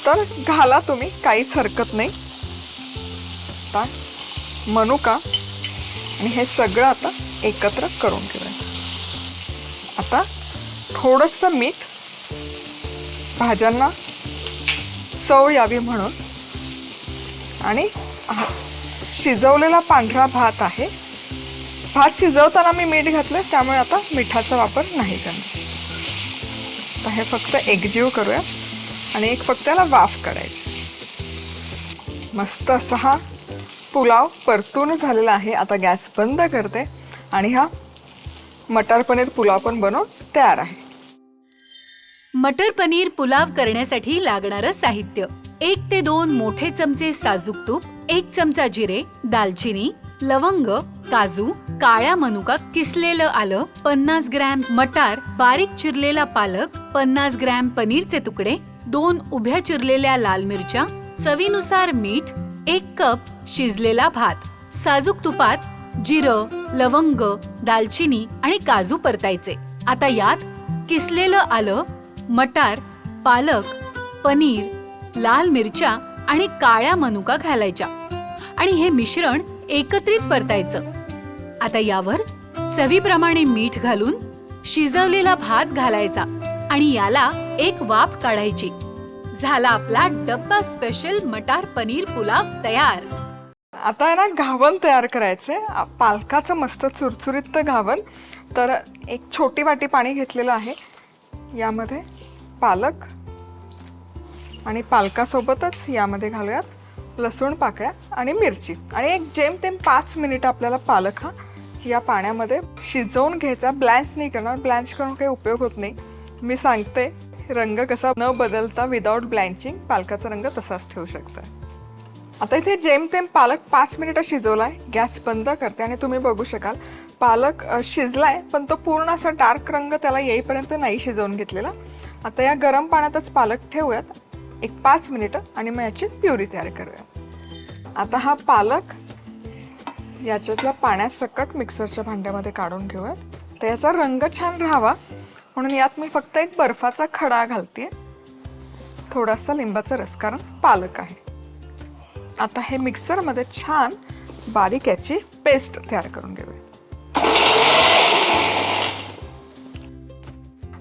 तर घाला तुम्ही, काहीच हरकत नाही. आता मनुका आणि हे सगळं आता एकत्र करून घेऊया. आता थोडंसं मीठ भाज्यांना चव यावी म्हणून, आणि शिजवलेला पांढरा भात आहे. भात शिजवताना मी मीठ घातलं त्यामुळे आता मिठाचा वापर नाही करणार. आता हे फक्त एकजीव करूया आणि एक फक्त त्याला वाफ काढायची. मस्त असा हा पुलाव परतून झालेला आहे. आता गॅस बंद करते आणि हा मटर पनीर पुलाव पण बनवून तयार आहे. मटर पनीर पुलाव करण्यासाठी लागणारं साहित्य: 1 ते 2 मोठे चमचे साजूक तूप, 1 चमचा जिरे, दालचिनी, लवंग, काजू, काळ्या मनुका, किसलेलं आलं, 50 ग्रॅम मटार, बारीक चिरलेला पालक, 50 ग्रॅम पनीरचे तुकडे, 2 उभ्या चिरलेल्या लाल मिरच्या, चवीनुसार मीठ, 1 कप शिजलेला भात. साजूक तुपात जिरं, लवंग, दालचिनी आणि काजू परतायचे. आता यात किसलेलं आलं, मटार, पालक, पनीर, लाल मिरच्या आणि काळ्या मनुका घालायच्या आणि हे मिश्रण एकत्रित परतायचं. आता यावर चवीप्रमाणे मीठ घालून शिजवलेला भात घालायचा आणि याला एक वाफ काढायची. झाला आपला डब्बा स्पेशल मटार पनीर पुलाव तयार. आता आहे ना घावन तयार करायचंय, पालकाचं मस्त चुरचुरीत घावन. तर एक छोटी वाटी पाणी घेतलेलं आहे, यामध्ये पालक आणि पालकासोबतच यामध्ये घालूयात लसूण पाकळ्या आणि मिरची आणि एक जेमतेम 5 मिनिटं आपल्याला पालक हा या पाण्यामध्ये शिजवून घ्यायचा. ब्लँच नाही करणार, ब्लँच करून काही उपयोग होत नाही. मी सांगते रंग कसा न बदलता विदाऊट ब्लँचिंग पालकाचा रंग तसाच ठेवू शकता. आता इथे जेमतेम पालक 5 मिनिटं शिजवलाय. गॅस बंद करते आणि तुम्ही बघू शकाल पालक शिजलाय, पण तो पूर्ण असा डार्क रंग त्याला येईपर्यंत नाही शिजवून घेतलेला. आता या गरम पाण्यातच पालक ठेवूयात एक 5 मिनिटं आणि मग याची प्युरी तयार करूया. आता हा पालक याच्यातल्या पाण्यासकट मिक्सरच्या भांड्यामध्ये काढून घेऊयात. तर याचा रंग छान राहावा म्हणून यात मी फक्त एक बर्फाचा खडा घालते, थोडासा लिंबाचा रस, कारण पालक आहे. आता हे मिक्सरमध्ये छान बारीक याची पेस्ट तयार करून घेऊया.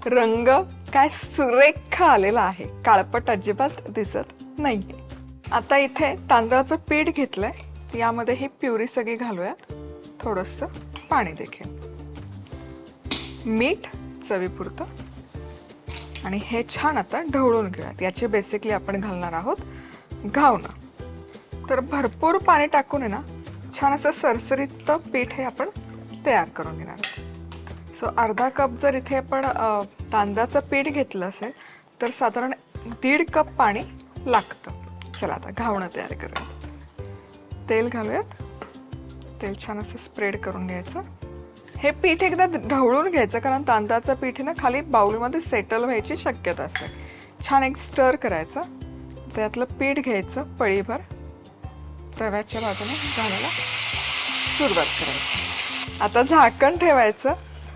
रंग काय सुरेख आलेला आहे, काळपट अजिबात दिसत नाहीये. आता इथे तांदळाचं पीठ घेतलंय, यामध्ये ही प्युरी सगळी घालूयात. थोडंसं पाणी देखील, मीठ चवीपुरतं आणि हे छान आता ढवळून घेऊयात. याचे बेसिकली आपण घालणार आहोत घावणं. तर भरपूर पाणी टाकून आहे ना छान असं सरसरीत पीठ हे आपण तयार करून घेणार आहोत. सो अर्धा कप जर इथे आपण तांदळाचं पीठ घेतलं असेल तर साधारण 1.5 कप पाणी लागतं. चला आता घावणं तयार करूयात. तेल घालूयात. तेल छान असं स्प्रेड करून घ्यायचं. हे पीठ एकदा ढवळून घ्यायचं, कारण तांदळाचं पीठ ना खाली बाउलमध्ये सेटल व्हायची शक्यता असते. छान एक स्टर करायचं. त्यातलं पीठ घ्यायचं पळीभर, तव्याच्या बाजूने घालायला सुरुवात करायची. आता झाकण ठेवायचं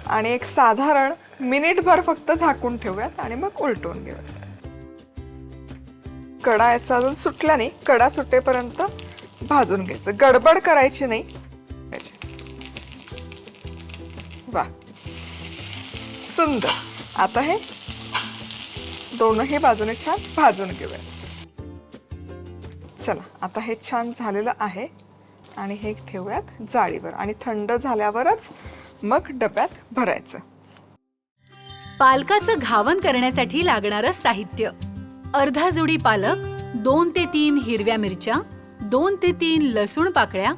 आणि एक साधारण मिनिटभर फक्त झाकून ठेवूयात आणि मग उलटवून घेऊयात. कडा याचा अजून सुटला नाही, कडा सुटेपर्यंत भाजून घ्यायचं, गडबड करायची नाही. वा, सुंदर. आता हे दोनही बाजूने छान भाजून घेऊया. चला आता हे छान झालेलं आहे आणि हे ठेवूयात जाळीवर आणि थंड झाल्यावरच मग डब्यात भरायचं. पालकाचं घावन करण्यासाठी लागणारं साहित्य: अर्धा जुडी पालक, 2 ते 3 हिरव्या मिरच्या, 2 ते 3 लसूण पाकळ्या,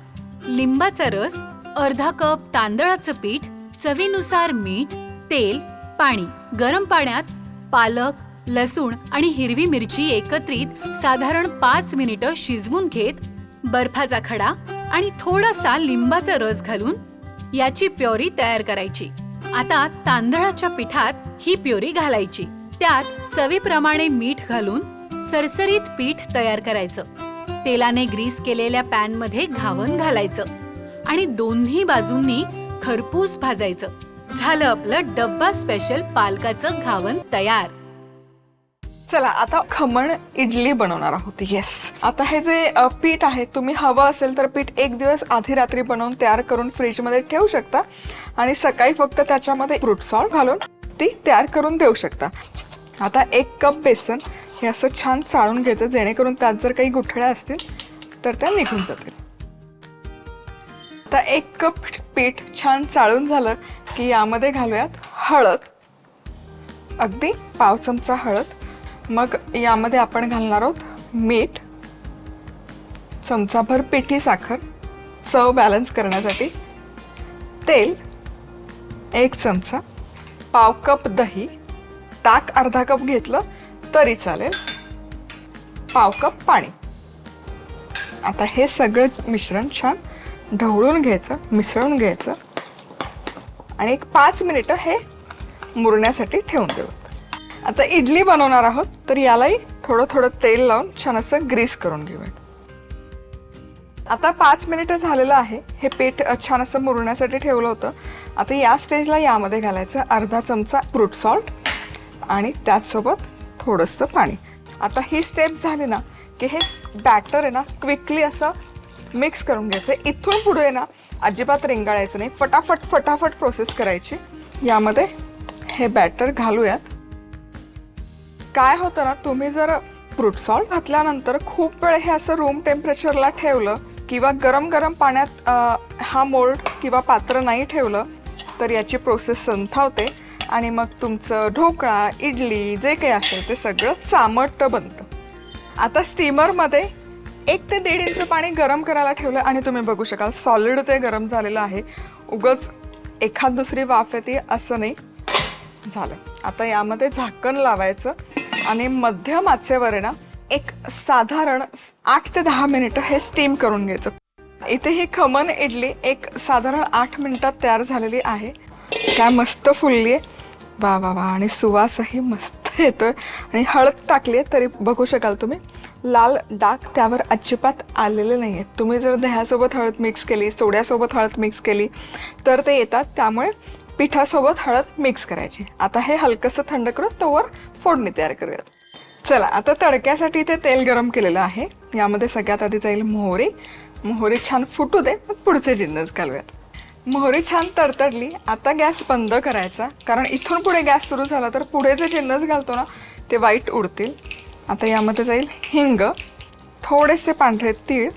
लिंबाचा रस, अर्धा कप तांदळाचं पीठ, चवीनुसार मीठ, तेल, पाणी. गरम पाण्यात पालक, लसूण आणि हिरवी मिरची एकत्रित साधारण 5 मिनिटं शिजवून घेत बर्फाचा खडा आणि थोडासा लिंबाचा रस घालून याची प्युरी तयार करायची. आता तांदळाच्या पिठात ही प्युरी घालायची. त्यात चवीप्रमाणे मीठ घालून सरसरीत पीठ तयार करायचं. तेलाने ग्रीस केलेल्या पॅनमध्ये घावन घालायचं आणि दोन्ही बाजूंनी खरपूस भाजायचं. झालं आपलं डब्बा स्पेशल पालकाचं घावन तयार. चला आता खमण इडली बनवणार आहोत. येस, आता हे जे पीठ आहे, तुम्ही हवं असेल तर पीठ 1 दिवस आधी रात्री बनवून तयार करून फ्रीजमध्ये ठेवू शकता आणि सकाळी फक्त त्याच्यामध्ये फ्रूट सॉल्ट घालून ती तयार करून देऊ शकता. आता 1 कप बेसन हे असं छान चाळून घ्यायचं, जेणेकरून त्यात जर काही गुठळ्या असतील तर त्या निघून जातील. आता 1 कप पीठ छान चाळून झालं की यामध्ये घालूयात हळद, अगदी पाव चमचा हळद. मग यामध्ये आपण घालणार आहोत मीठ, चमचाभर पिठी साखर चव बॅलन्स करण्यासाठी, तेल 1 चमचा, पाव कप दही, ताक अर्धा कप घेतलं तरी चालेल, पाव कप पाणी. आता हे सगळं मिश्रण छान ढवळून घ्यायचं, मिसळून घ्यायचं आणि एक 5 मिनिटं हे मुरण्यासाठी ठेवून देऊ. आता इडली बनवणार आहोत तर यालाही थोडं थोडं तेल लावून छान असं ग्रीस करून घेऊयात. आता 5 मिनिटं झालेलं आहे. हे पीठ छान असं मुरण्यासाठी ठेवलं होतं. आता या स्टेजला यामध्ये घालायचं अर्धा चमचा फ्रूट सॉल्ट आणि त्याचसोबत थोडंसं पाणी. आता ही स्टेप झाली ना की हे बॅटर आहे ना क्विकली असं मिक्स करून घ्यायचं. इथून पुढे ना अजिबात रेंगाळायचं नाही, फटाफट फटाफट प्रोसेस करायची. यामध्ये हे बॅटर घालूयात. काय होतं ना, तुम्ही जर फ्रूट सॉल्ट घातल्यानंतर खूप वेळ हे असं रूम टेम्परेचरला ठेवलं किंवा गरम गरम पाण्यात हा मोल्ड किंवा पात्र नाही ठेवलं तर याची प्रोसेस संथावते आणि मग तुमचं ढोकळा, इडली जे काही असेल ते सगळं चामट बनतं. आता स्टीमरमध्ये 1 ते 1.5 इंच पाणी गरम करायला ठेवलं आणि तुम्ही बघू शकाल सॉलिड ते गरम झालेलं आहे. उगाच एखाद दुसरी वाफ येते असं नाही झालं. आता यामध्ये झाकण लावायचं आणि मध्यम आचेवर आहे ना एक साधारण 8 ते 10 मिनिटं हे स्टीम करून घ्यायचं. इथे ही खमण इडली एक साधारण 8 मिनिटात तयार झालेली आहे. काय मस्त फुलली आहे, वा वा वा, आणि सुवासही मस्त येतोय. आणि हळद टाकली आहे तरी बघू शकाल तुम्ही लाल डाग त्यावर अजिबात आलेले नाही आहेत. तुम्ही जर दह्यासोबत हळद मिक्स केली, सोड्यासोबत हळद मिक्स केली तर ते येतात. त्यामुळे पिठासोबत हळद मिक्स करायची. आता हे हलकंसं थंड करून तोवर फोडणी तयार करूयात. चला आता तडक्यासाठी इथे तेल गरम केलेलं आहे. यामध्ये सगळ्यात आधी जाईल मोहरी. मोहरी छान फुटू दे, मग पुढचे जिन्नस घालूयात. मोहरी छान तडतडली. आता गॅस बंद करायचा, कारण इथून पुढे गॅस सुरू झाला तर पुढे जे जिन्नस घालतो ना ते वाईट उडतील. आता यामध्ये जाईल हिंग, थोडेसे पांढरे तीळ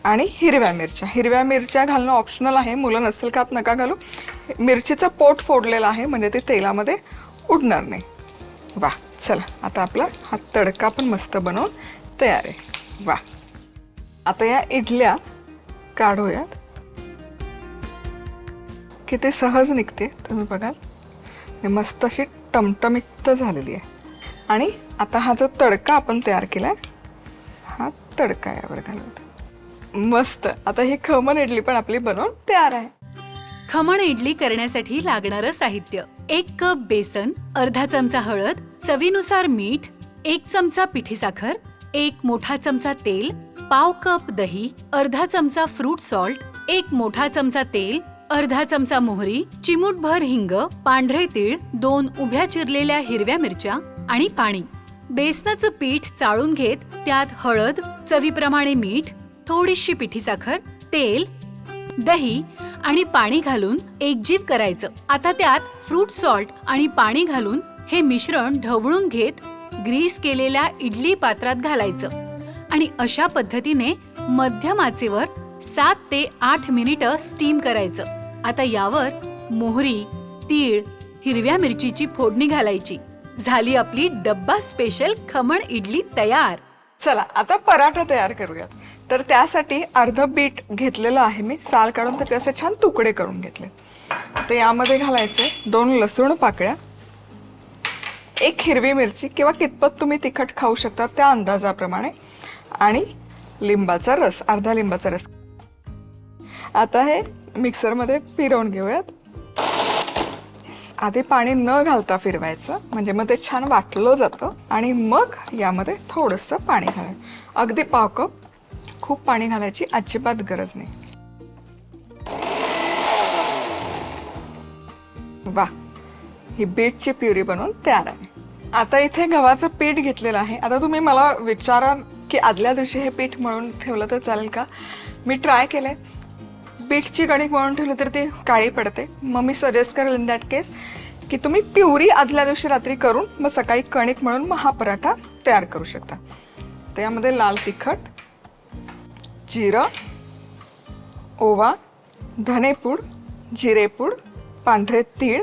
आणि हिरव्या मिरच्या. हिरव्या मिरच्या घालणं ऑप्शनल आहे, मुलं नसेल खात नका घालू. मिरचीचं पोट फोडलेलं आहे म्हणजे ते तेलामध्ये उडणार नाही. वा, चला आता आपला हा तडका पण मस्त बनवून तयार आहे. वा, आता या इडल्या काढूयात. किती सहज निघते तुम्ही बघाल. हे मस्त अशी टमटमीत झालेली आहे. आणि आता हा जो तडका आपण तयार केलाय हा तडका यावर घालूयात. मस्त. आता ही खमण इडली पण आपली बनवून तयार आहे. खमण इडली करण्यासाठी लागणारं साहित्य: 1 कप बेसन, अर्धा चमचा हळद, चवीनुसार मीठ, 1 चमचा पिठी साखर, 1 मोठा चमचा तेल, पाव कप दही, अर्धा चमचा फ्रूट सॉल्ट, 1 मोठा चमचा तेल, अर्धा चमचा मोहरी, चिमूटभर हिंग, पांढरे तीळ, 2 उभ्या चिरलेल्या हिरव्या मिरच्या आणि पाणी. बेसनाचं पीठ चाळून घेत त्यात हळद, चवीप्रमाणे मीठ, थोडीशी पिठी साखर, तेल, दही आणि पाणी घालून एकजीव करायचं. आता त्यात फ्रूट सॉल्ट आणि पाणी घालून हे मिश्रण ढवळून घेत ग्रीस केलेल्या इडली पात्रात घालायचं आणि अशा पद्धतीने मध्यम आचेवर 7 ते 8 मिनिटं स्टीम करायचं. आता यावर मोहरी, तीळ, हिरव्या मिरचीची फोडणी घालायची. झाली आपली डब्बा स्पेशल खमण इडली तयार. चला आता पराठा तयार करूयात. तर त्यासाठी अर्ध बीट घेतलेलं आहे मी, साल काढून त्याचे असे छान तुकडे करून घेतले. तर यामध्ये घालायचे 2 लसूण पाकळ्या, 1 हिरवी मिरची किंवा कितपत तुम्ही तिखट खाऊ शकता त्या अंदाजाप्रमाणे, आणि लिंबाचा रस, अर्धा लिंबाचा रस. आता हे मिक्सरमध्ये फिरवून घेऊयात. आधी पाणी न घालता फिरवायचं म्हणजे मग ते छान वाटलं जातं. आणि मग यामध्ये थोडंसं पाणी घालायचं, अगदी पाव कप. खूप पाणी घालायची अजिबात गरज नाही. वा, ही बीटची प्युरी बनवून तयार आहे. आता इथे गव्हाचं पीठ घेतलेलं आहे. आता तुम्ही मला विचारा की आदल्या दिवशी हे पीठ मळून ठेवलं तर चालेल का? मी ट्राय केलंय. बीटची कणिक मळून ठेवली तर ती काळी पडते. मग मी सजेस्ट करेल इन दॅट केस की तुम्ही प्युरी आदल्या दिवशी रात्री करून मग सकाळी कणिक मळून मग हा पराठा तयार करू शकता. त्यामध्ये लाल तिखट, जिरं, ओवा, धनेपूड, जिरेपूड, पांढरे तीळ,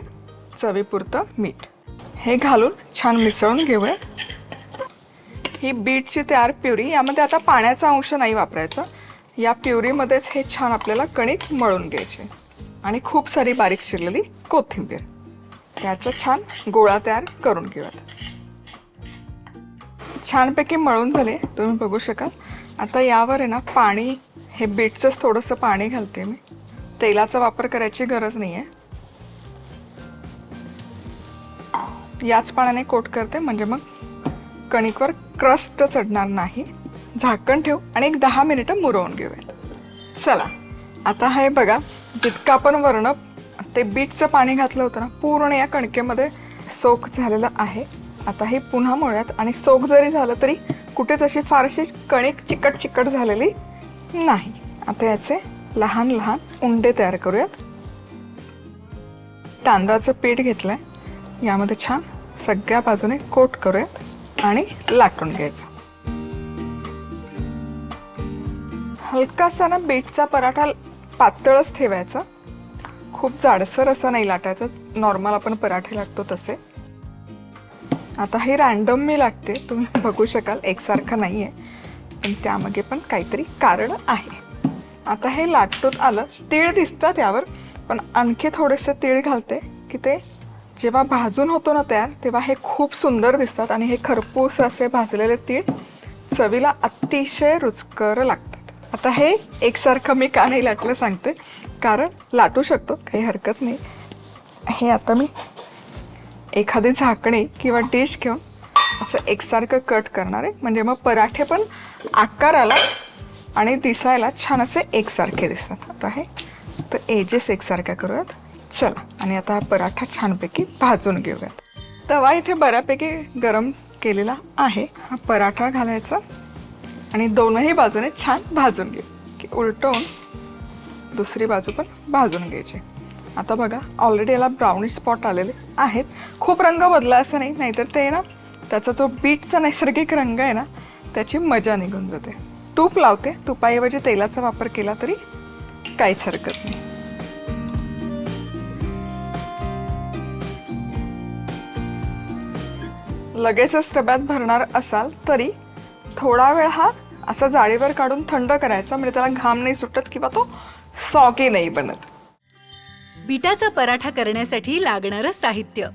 चवीपुरतं मीठ हे घालून छान मिसळून घेऊया. ही बीटची तयार प्युरी, यामध्ये आता पाण्याचा अंश नाही वापरायचा. या प्युरीमध्येच हे छान आपल्याला कणिक मळून घ्यायचे. आणि खूप सारी बारीक चिरलेली कोथिंबीर, याचा छान गोळा तयार करून घेऊयात. छानपैकी मळून झाले, तुम्ही बघू शकाल. आता यावर आहे ना पाणी, हे बीटचंच थोडंसं पाणी घालते मी. तेलाचा वापर करायची गरज नाही आहे. याच पाण्याने कोट करते म्हणजे मग कणिकवर क्रस्ट चढणार नाही. झाकण ठेवू आणि एक 10 मिनिटं मुरवून घेऊया. चला आता हे बघा, जितकं आपण वरण ते बीटचं पाणी घातलं होतं ना पूर्ण या कणकेमध्ये सोक झालेलं आहे. आता हे पुन्हा मळूयात. आणि सोक जरी झालं तरी कुठेच अशी फारशी कणिक चिकट चिकट झालेली नाही. आता याचे लहान लहान उंडे तयार करूयात. तांदळाचं पीठ घेतलंय, यामध्ये छान सगळ्या बाजूने कोट करूयात आणि लाटून घ्यायचं. हलकासा ना बीटचा पराठा पातळच ठेवायचा, खूप जाडसर असं नाही लाटायचं. नॉर्मल आपण पराठे लागतो तसे. आता हे रॅन्डम मी लागते, तुम्ही बघू शकाल एकसारखं नाही आहे, पण त्यामागे पण काहीतरी कारण आहे. आता हे लाटून आलं, तीळ दिसतात यावर, पण आणखी थोडेसे तीळ घालते की ते जेव्हा भाजून होतो ना तयार तेव्हा हे खूप सुंदर दिसतात. आणि हे खरपूस असे भाजलेले तीळ चवीला अतिशय रुचकर लागतात. आता हे एकसारखं मी का नाही लाटलं सांगते, कारण लाटू शकतो, काही हरकत नाही. हे आता मी एखादी झाकणी किंवा डिश घेऊन असं एकसारखं कट करणार आहे, म्हणजे मग पराठे पण आकाराला आणि दिसायला छान असे एकसारखे दिसतात. आता हे तर एजेस एकसारख्या करूयात. चला, आणि आता हा पराठा छानपैकी भाजून घेऊयात. तवा इथे बऱ्यापैकी गरम केलेला आहे. हा पराठा घालायचा आणि दोनही बाजूने छान भाजून घे की उलटवून दुसरी बाजू पण भाजून घ्यायची. आता बघा ऑलरेडी याला ब्राउनिश स्पॉट आलेले आहेत. खूप रंग बदला असं नाही, नाहीतर ते ना त्याचा जो बीटचा नैसर्गिक रंग आहे ना त्याची मजा निघून जाते. तूप लावते, तुपाऐवजी तेलाचा वापर केला तरी काहीच हरकत नाही. लगेचच डब्यात भरणार असाल तरी थोडा वेळ हा असा जाळीवर काढून थंड करायचा, म्हणजे त्याला घाम नाही सुटत किंवा तो सॉगी नाही बनत. बीटाचा पराठा करण्यासाठी लागणारं साहित्य: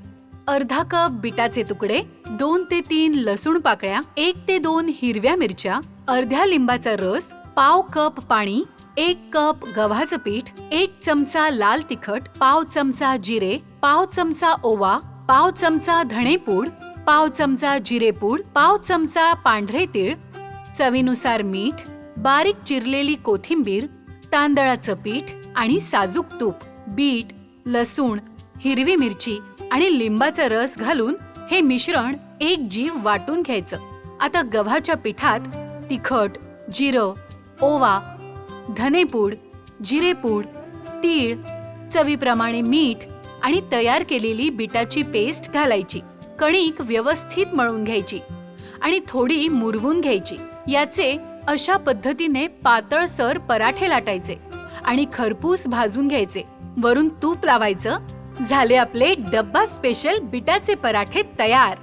अर्धा कप बीटाचे तुकडे, 2 ते 3 लसूण पाकळ्या, 1 ते 2 हिरव्या मिरच्या, अर्ध्या लिंबाचा रस, पाव कप पाणी, 1 कप गव्हाचं पीठ, 1 चमचा लाल तिखट, पाव चमचा जिरे, पाव चमचा ओवा, पाव चमचा धणेपूड, पाव चमचा जिरेपूड, पाव चमचा पांढरे तीळ, चवीनुसार मीठ, बारीक चिरलेली कोथिंबीर, तांदळाचं पीठ आणि साजूक तूप. बीट, लसूण, हिरवी मिरची आणि लिंबाचा रस घालून हे मिश्रण एक जीव वाटून घ्यायचं. आता गव्हाच्या पिठात तिखट, जिरं, ओवा, धनेपूड, जिरेपूड, तीळ, चवीप्रमाणे मीठ आणि तयार केलेली बीटाची पेस्ट घालायची. कणिक व्यवस्थित मळून घ्यायची आणि थोडी मुरवून घ्यायची. याचे अशा पद्धतीने पातळसर पराठे लाटायचे आणि खरपूस भाजून घ्यायचे. वरून तूप लावायचं. झाले आपले डब्बा स्पेशल बीटाचे पराठे तयार.